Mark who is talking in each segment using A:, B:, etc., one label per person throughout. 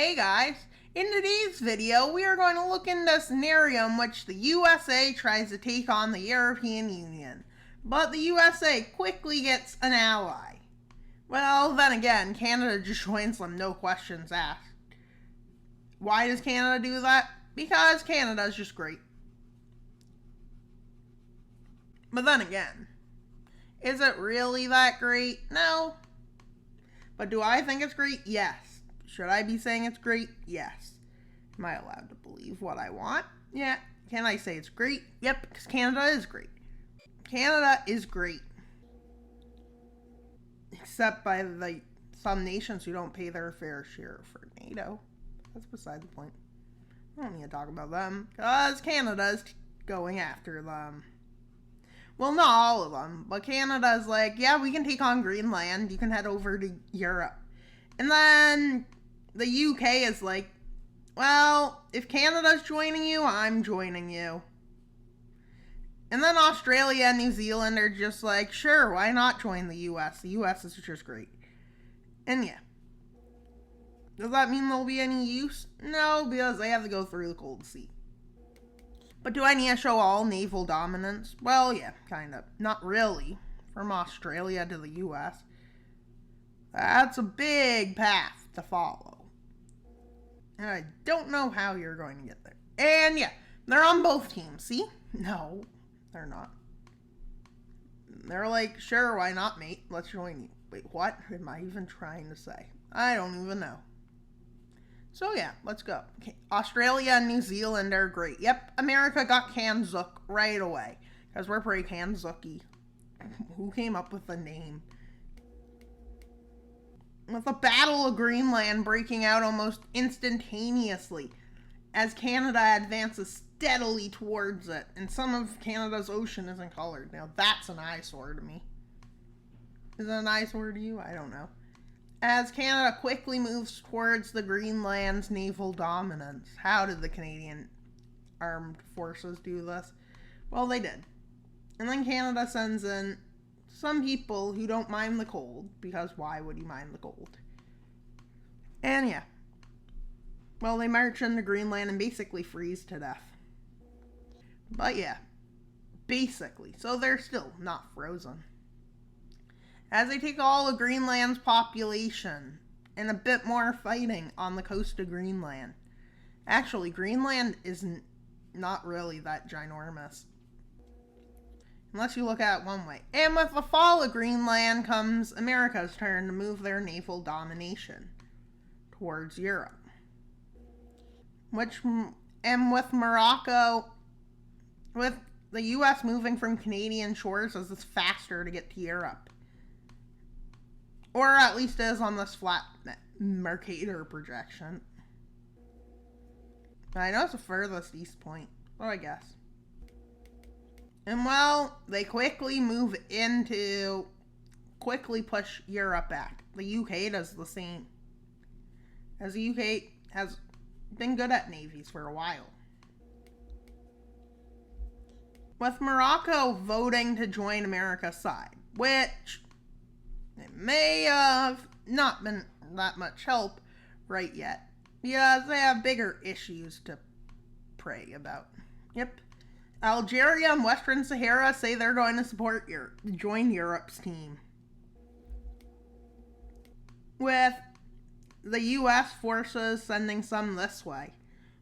A: Hey guys, in today's video we are going to look into a scenario in which the USA tries to take on the European Union, but the USA quickly gets an ally. Well, then again, Canada just joins them, no questions asked. Why does Canada do that? Because Canada is just great. But then again, is it really that great? No. But do I think it's great? Yes. Should I be saying it's great? Yes. Am I allowed to believe what I want? Yeah. Can I say it's great? Yep, because Canada is great. Canada is great. Except by some nations who don't pay their fair share for NATO. That's beside the point. I don't need to talk about them, because Canada is going after them. Well, not all of them, but Canada's like, yeah, we can take on Greenland. You can head over to Europe. And then the UK is like, well, if Canada's joining you, I'm joining you. And then Australia and New Zealand are just like, sure, why not join the US? The US is just great. And yeah. Does that mean there'll be any use? No, because they have to go through the cold sea. But do I need to show all naval dominance? Well, yeah, kind of. Not really. From Australia to the US. That's a big path to follow. And I don't know how you're going to get there. And yeah, they're on both teams. See? No, they're not. They're like, sure, why not, mate? Let's join you. Wait, what am I even trying to say? I don't even know. So yeah, let's go. Okay. Australia and New Zealand are great. Yep, America got Kanzuk right away. Because we're pretty Kanzuki. Who came up with the name? With the Battle of Greenland breaking out almost instantaneously as Canada advances steadily towards it, and some of Canada's ocean isn't colored. Now that's an eyesore to me. Is it an eyesore to you? I don't know. As Canada quickly moves towards the Greenland's naval dominance. How did the Canadian armed forces do this? Well, they did. And then Canada sends in some people who don't mind the cold, because why would you mind the cold? And yeah. Well, they march into Greenland and basically freeze to death. But yeah. Basically. So they're still not frozen. As they take all of Greenland's population and a bit more fighting on the coast of Greenland. Actually, Greenland isn't not really that ginormous. Unless you look at it one way. And with the fall of Greenland comes America's turn to move their naval domination towards Europe. And with Morocco, with the US moving from Canadian shores, as it's faster to get to Europe. Or at least it is on this flat Mercator projection. I know it's the furthest east point. Well, I guess. And well, they quickly push Europe back. The UK does the same. As the UK has been good at navies for a while. With Morocco voting to join America's side, which it may have not been that much help right yet. Because they have bigger issues to pray about. Yep. Algeria and Western Sahara say they're going to join Europe's team. With the US forces sending some this way,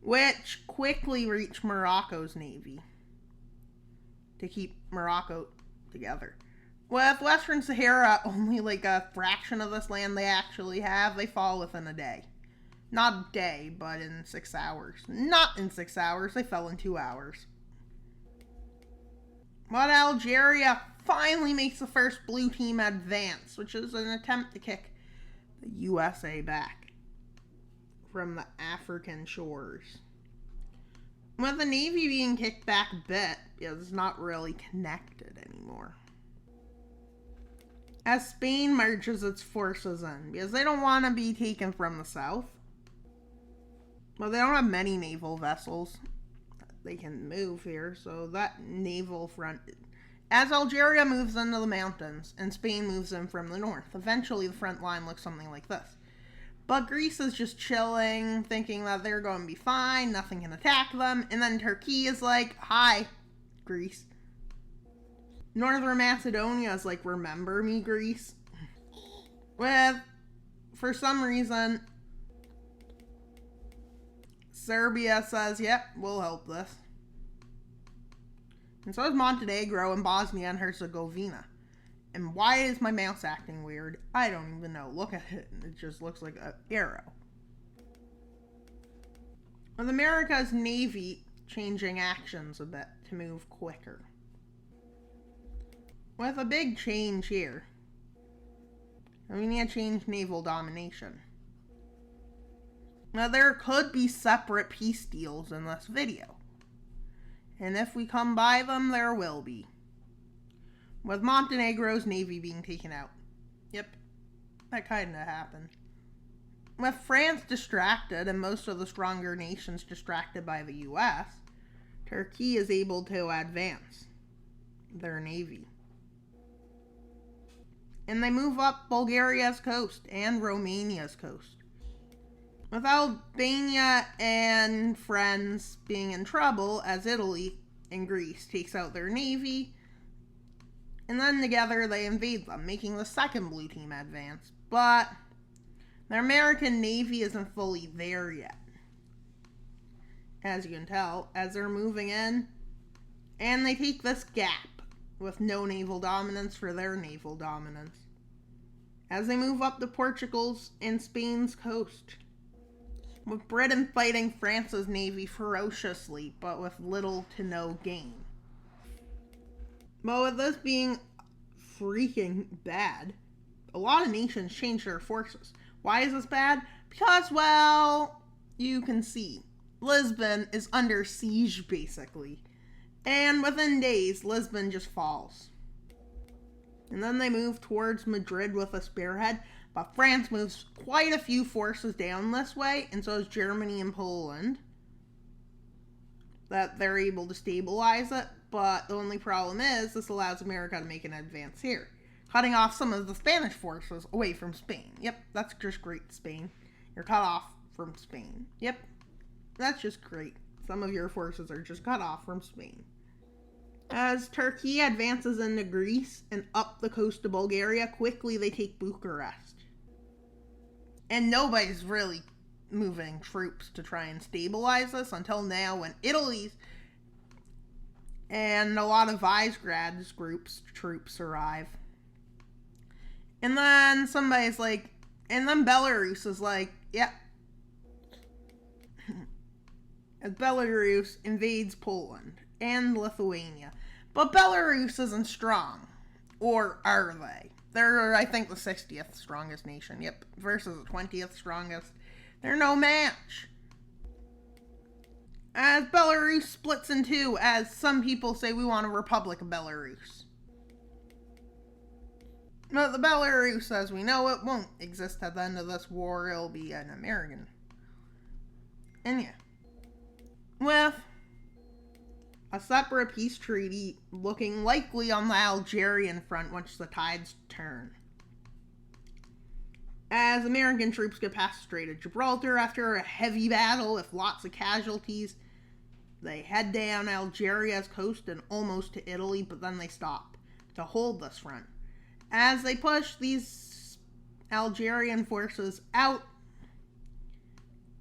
A: which quickly reach Morocco's navy to keep Morocco together. With Western Sahara only like a fraction of this land they actually have, they fall within a day. Not a day, but in 6 hours. Not in 6 hours, they fell in 2 hours. But Algeria finally makes the first blue team advance, which is an attempt to kick the USA back from the African shores. With the Navy being kicked back a bit, it's not really connected anymore. As Spain merges its forces in, because they don't want to be taken from the south. Well, they don't have many naval vessels they can move here, so that naval front, as Algeria moves into the mountains and Spain moves in from the north, eventually the front line looks something like this. But Greece is just chilling, thinking that they're going to be fine, nothing can attack them. And then Turkey is like, hi, Greece. Northern Macedonia is like, remember me, Greece? With, for some reason, Serbia says, yep, we'll help this. And so is Montenegro and Bosnia and Herzegovina. And why is my mouse acting weird? I don't even know. Look at it. It just looks like an arrow. With America's Navy changing actions a bit to move quicker. With a big change here. And we need to change naval domination. Now there could be separate peace deals in this video. And if we come by them, there will be. With Montenegro's navy being taken out. Yep, that kind of happened. With France distracted and most of the stronger nations distracted by the US, Turkey is able to advance their navy. And they move up Bulgaria's coast and Romania's coast. With Albania and friends being in trouble as Italy and Greece takes out their navy, and then together they invade them, making the second blue team advance. But the American Navy isn't fully there yet, as you can tell, as they're moving in. And they take this gap with no naval dominance for their naval dominance, as they move up to Portugal's and Spain's coast. With Britain fighting France's navy ferociously, but with little to no gain. But with this being freaking bad, a lot of nations change their forces. Why is this bad? Because, well, you can see, Lisbon is under siege, basically. And within days, Lisbon just falls. And then they move towards Madrid with a spearhead, but France moves quite a few forces down this way, and so does Germany and Poland. That they're able to stabilize it, but the only problem is this allows America to make an advance here, cutting off some of the Spanish forces away from Spain. Yep, that's just great, Spain. You're cut off from Spain. Yep, that's just great. Some of your forces are just cut off from Spain. As Turkey advances into Greece and up the coast of Bulgaria, quickly they take Bucharest. And nobody's really moving troops to try and stabilize this until now, when Italy's and a lot of Visegrad's troops arrive. And then somebody's like, and then Belarus is like, yep. As Belarus invades Poland and Lithuania. But Belarus isn't strong. Or are they? They're, I think, the 60th strongest nation. Yep, versus the 20th strongest. They're no match. As Belarus splits in two, as some people say we want a Republic of Belarus. But the Belarus, as we know it, won't exist at the end of this war. It'll be an American. And yeah. With a separate peace treaty looking likely on the Algerian front once the tides turn. As American troops get past the Strait of Gibraltar after a heavy battle with lots of casualties, they head down Algeria's coast and almost to Italy, but then they stop to hold this front. As they push these Algerian forces out,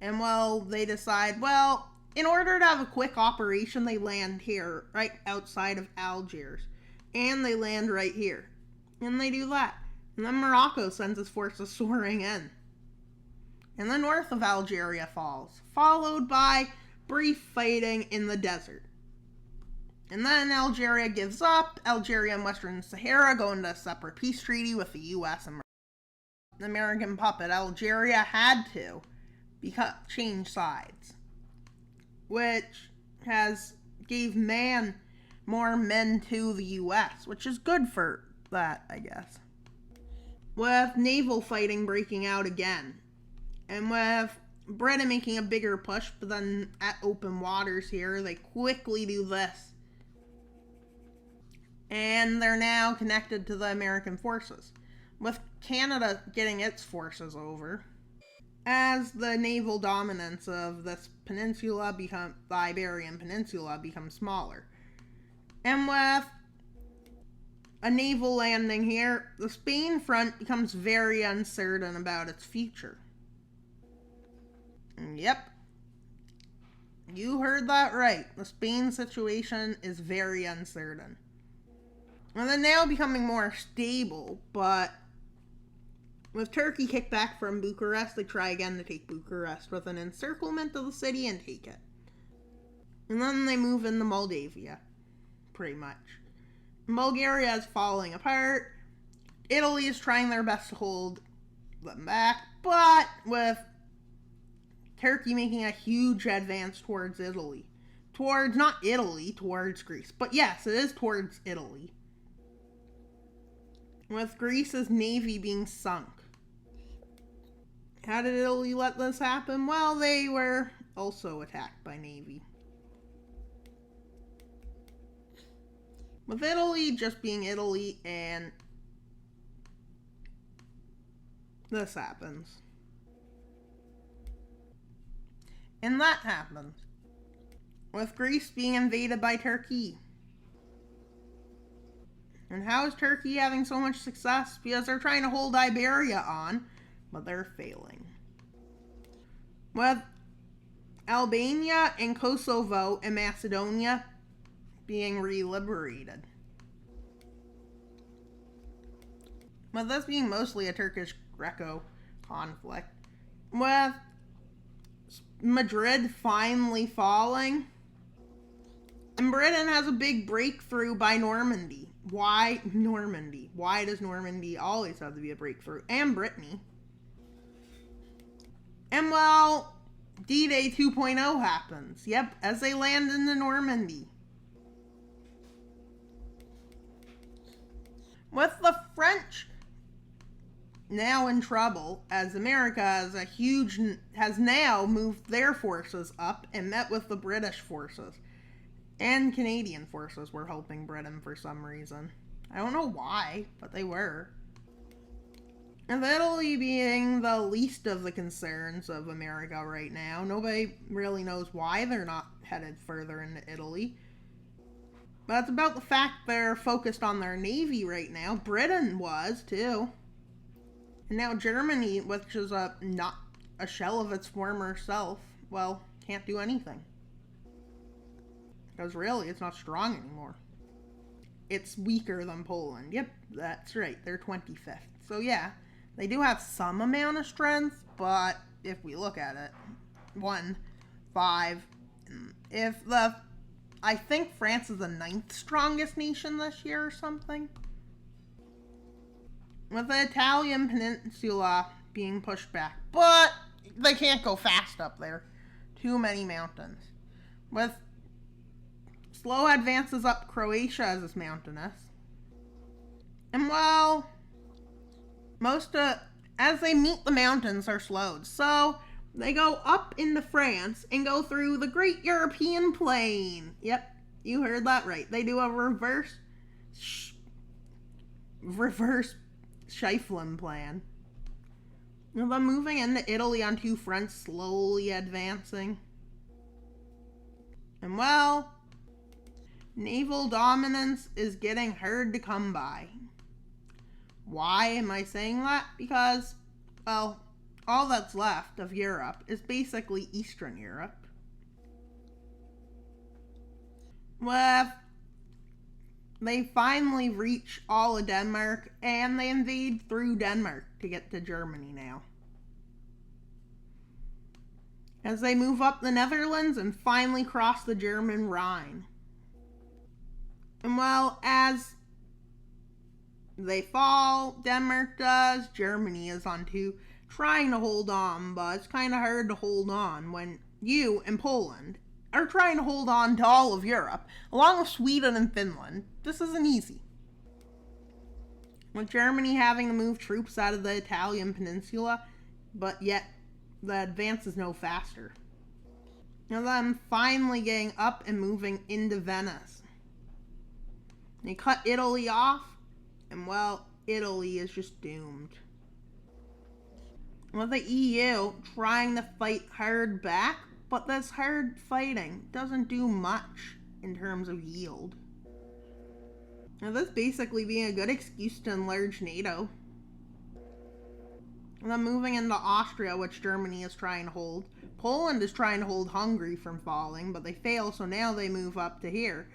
A: and well, they decide, well, in order to have a quick operation, they land here, right outside of Algiers. And they land right here. And they do that. And then Morocco sends its forces soaring in. And the north of Algeria falls, followed by brief fighting in the desert. And then Algeria gives up. Algeria and Western Sahara go into a separate peace treaty with the US and the American puppet. Algeria had to change sides, which gave more men to the US, which is good for that, I guess. With naval fighting breaking out again, and with Britain making a bigger push, but then at open waters here, they quickly do this. And they're now connected to the American forces, with Canada getting its forces over. as the naval dominance of this peninsula the Iberian Peninsula becomes smaller. And with a naval landing here, the Spain front becomes very uncertain about its future. Yep. You heard that right. The Spain situation is very uncertain. And they're now becoming more stable, but with Turkey kicked back from Bucharest, they try again to take Bucharest with an encirclement of the city and take it. And then they move into Moldavia, pretty much. Bulgaria is falling apart. Italy is trying their best to hold them back, but with Turkey making a huge advance towards Italy. Towards Greece. But yes, it is towards Italy. With Greece's navy being sunk. How did Italy let this happen? Well, they were also attacked by navy. With Italy just being Italy, and this happens. And that happens. With Greece being invaded by Turkey. And how is Turkey having so much success? Because they're trying to hold Iberia on, but they're failing. With Albania and Kosovo and Macedonia being re-liberated. With this being mostly a Turkish-Greco conflict. With Madrid finally falling. And Britain has a big breakthrough by Normandy. Why Normandy? Why does Normandy always have to be a breakthrough? And Brittany. And well, D-Day 2.0 happens. Yep, as they land in the Normandy. With the French now in trouble, as America has now moved their forces up and met with the British forces. And Canadian forces were helping Britain for some reason. I don't know why, but they were. And Italy being the least of the concerns of America right now. Nobody really knows why they're not headed further into Italy. But it's about the fact they're focused on their navy right now. Britain was, too. And now Germany, which is not a shell of its former self, well, can't do anything. Because really, it's not strong anymore. It's weaker than Poland. Yep, that's right. They're 25th. So yeah, they do have some amount of strength, but if we look at it, 1, 5, I think France is the 9th strongest nation this year or something. With the Italian peninsula being pushed back. But they can't go fast up there. Too many mountains. With slow advances up Croatia as is mountainous. And well, as they meet the mountains are slowed. So they go up into France and go through the Great European Plain. Yep, you heard that right. They do a reverse Scheifelen plan. And then moving into Italy on 2 fronts, slowly advancing. And well, naval dominance is getting hard to come by. Why am I saying that? Because, well, all that's left of Europe is basically Eastern Europe. With they finally reach all of Denmark, and they invade through Denmark to get to Germany now. As they move up the Netherlands and finally cross the German Rhine. And well, as they fall, Denmark does, Germany is on too, trying to hold on, but it's kind of hard to hold on when you and Poland are trying to hold on to all of Europe, along with Sweden and Finland. This isn't easy. With Germany having to move troops out of the Italian peninsula, but yet the advance is no faster. And then finally getting up and moving into Venice. They cut Italy off, and well, Italy is just doomed. with the EU trying to fight hard back, but this hard fighting doesn't do much in terms of yield. Now this basically being a good excuse to enlarge NATO. And then moving into Austria, which Germany is trying to hold. Poland is trying to hold Hungary from falling, but they fail, so now they move up to here.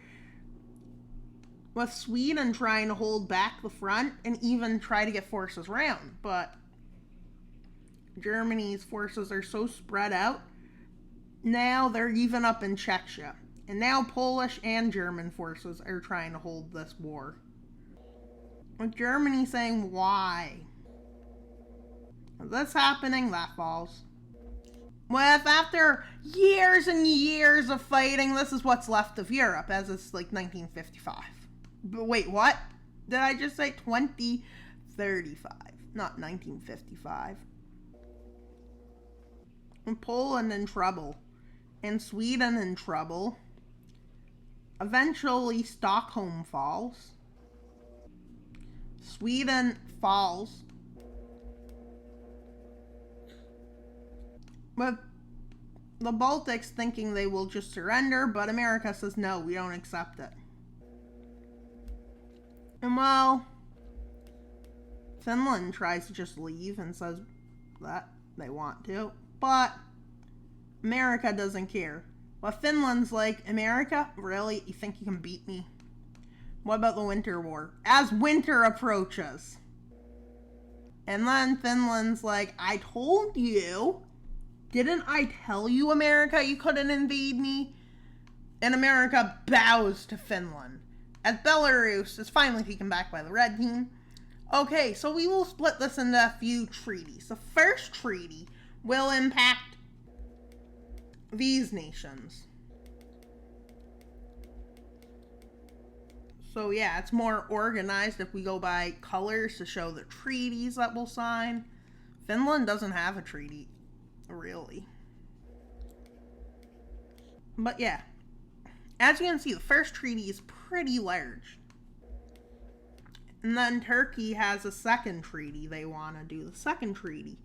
A: With Sweden trying to hold back the front and even try to get forces round, but Germany's forces are so spread out. Now they're even up in Czechia. And now Polish and German forces are trying to hold this war. With Germany saying, why? With this happening, that falls. With after years and years of fighting, this is what's left of Europe, as it's like 1955. But wait, what? Did I just say 2035? Not 1955. And Poland in trouble. And Sweden in trouble. Eventually, Stockholm falls. Sweden falls. With the Baltics thinking they will just surrender, but America says no, we don't accept it. And well, Finland tries to just leave and says that they want to, but America doesn't care. Well, Finland's like, America, really? You think you can beat me? What about the Winter War? As winter approaches. And then Finland's like, I told you. Didn't I tell you, America, you couldn't invade me? And America bows to Finland. As Belarus is finally taken back by the red team. Okay, so we will split this into a few treaties. The first treaty will impact these nations. So yeah, it's more organized if we go by colors to show the treaties that we'll sign. Finland doesn't have a treaty, really. But yeah, as you can see, the first treaty is pretty large. And then Turkey has a second treaty they want to do. The second treaty,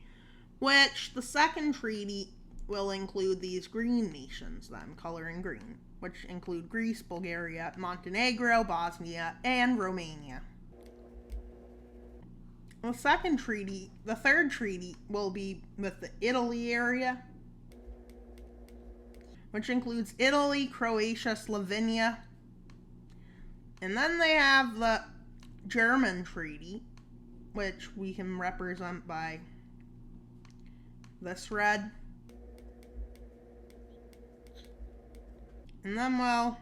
A: which the second treaty will include these green nations, then, color in green, which include Greece, Bulgaria, Montenegro, Bosnia, and Romania. The second treaty, the third treaty, will be with the Italy area, which includes Italy, Croatia, Slovenia. And then they have the German treaty, which we can represent by this red. And then, well,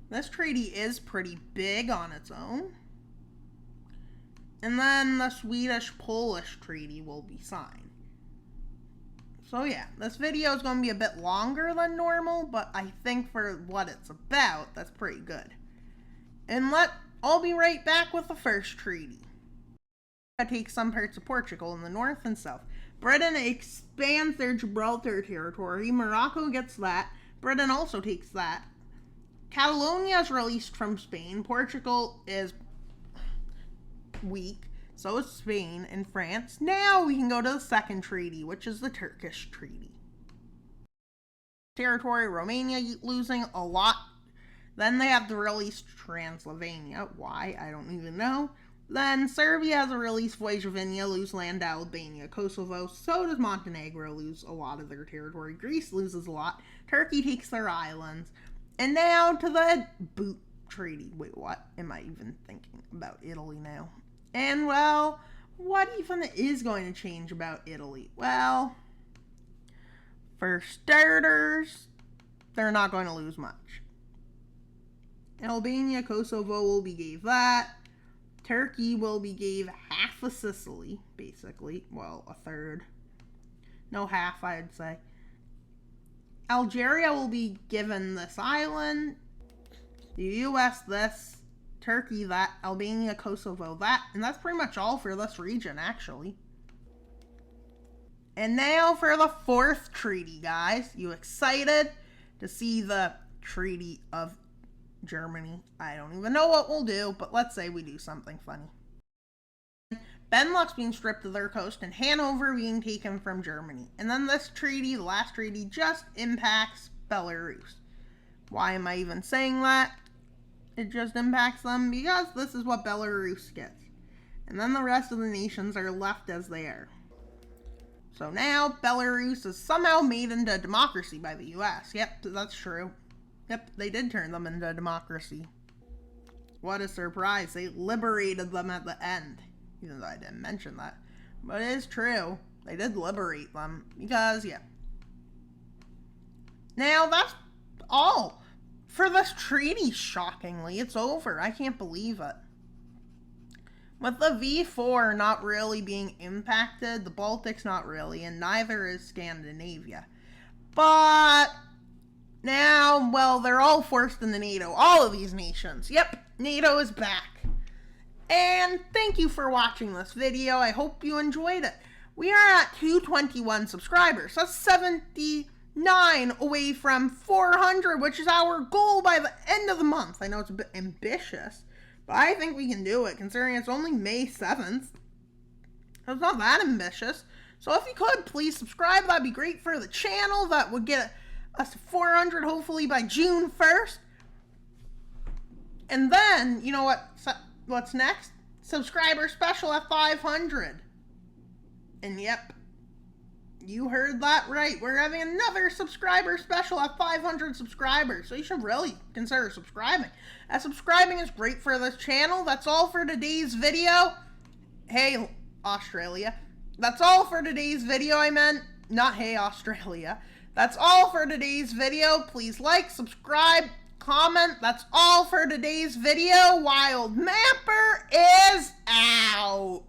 A: this treaty is pretty big on its own. And then the Swedish-Polish treaty will be signed. So yeah, this video is going to be a bit longer than normal, but I think for what it's about, that's pretty good. And I'll be right back with the first treaty. It takes some parts of Portugal in the north and south. Britain expands their Gibraltar territory. Morocco gets that. Britain also takes that. Catalonia is released from Spain. Portugal is weak. So is Spain and France. Now we can go to the second treaty, which is the Turkish treaty. Territory, Romania losing a lot. Then they have to release Transylvania. Why? I don't even know. Then Serbia has a release Vojvodina, lose land to Albania. Kosovo, so does Montenegro, lose a lot of their territory. Greece loses a lot. Turkey takes their islands. And now to the Boot Treaty. Wait, what am I even thinking about Italy now? And well, what even is going to change about Italy? Well, for starters, they're not going to lose much. Albania, Kosovo will be gave that. Turkey will be gave half of Sicily, basically. Well, a third. No, half, I'd say. Algeria will be given this island. The US this. Turkey that. Albania, Kosovo that. And that's pretty much all for this region, actually. And now for the fourth treaty, guys. You excited to see the Treaty of Germany? I don't even know what we'll do, but let's say we do something funny. Benelux being stripped of their coast, and Hanover being taken from Germany. And then this treaty, the last treaty, just impacts Belarus. Why am I even saying that? It just impacts them because this is what Belarus gets. And then the rest of the nations are left as they are. So now Belarus is somehow made into a democracy by the US. Yep, that's true. Yep, they did turn them into a democracy. What a surprise. They liberated them at the end. Even though I didn't mention that. But it is true. They did liberate them. Because, yeah. Now, that's all for this treaty, shockingly. It's over. I can't believe it. With the V4 not really being impacted, the Baltic's not really, and neither is Scandinavia. But now, well, they're all forced into NATO. All of these nations. Yep, NATO is back. And thank you for watching this video. I hope you enjoyed it. We are at 221 subscribers. That's 79 away from 400, which is our goal by the end of the month. I know it's a bit ambitious, but I think we can do it, considering it's only May 7th. So it's not that ambitious. So if you could, please subscribe. That'd be great for the channel. That would get us to 400, hopefully by June 1st. And then, you know what's next? Subscriber special at 500. And yep, you heard that right. We're having another subscriber special at 500 subscribers. So you should really consider subscribing. As subscribing is great for this channel. That's all for today's video. Hey, Australia. That's all for today's video. I meant, not hey, Australia. That's all for today's video. Please like, subscribe, comment. That's all for today's video. Wild Mapper is out.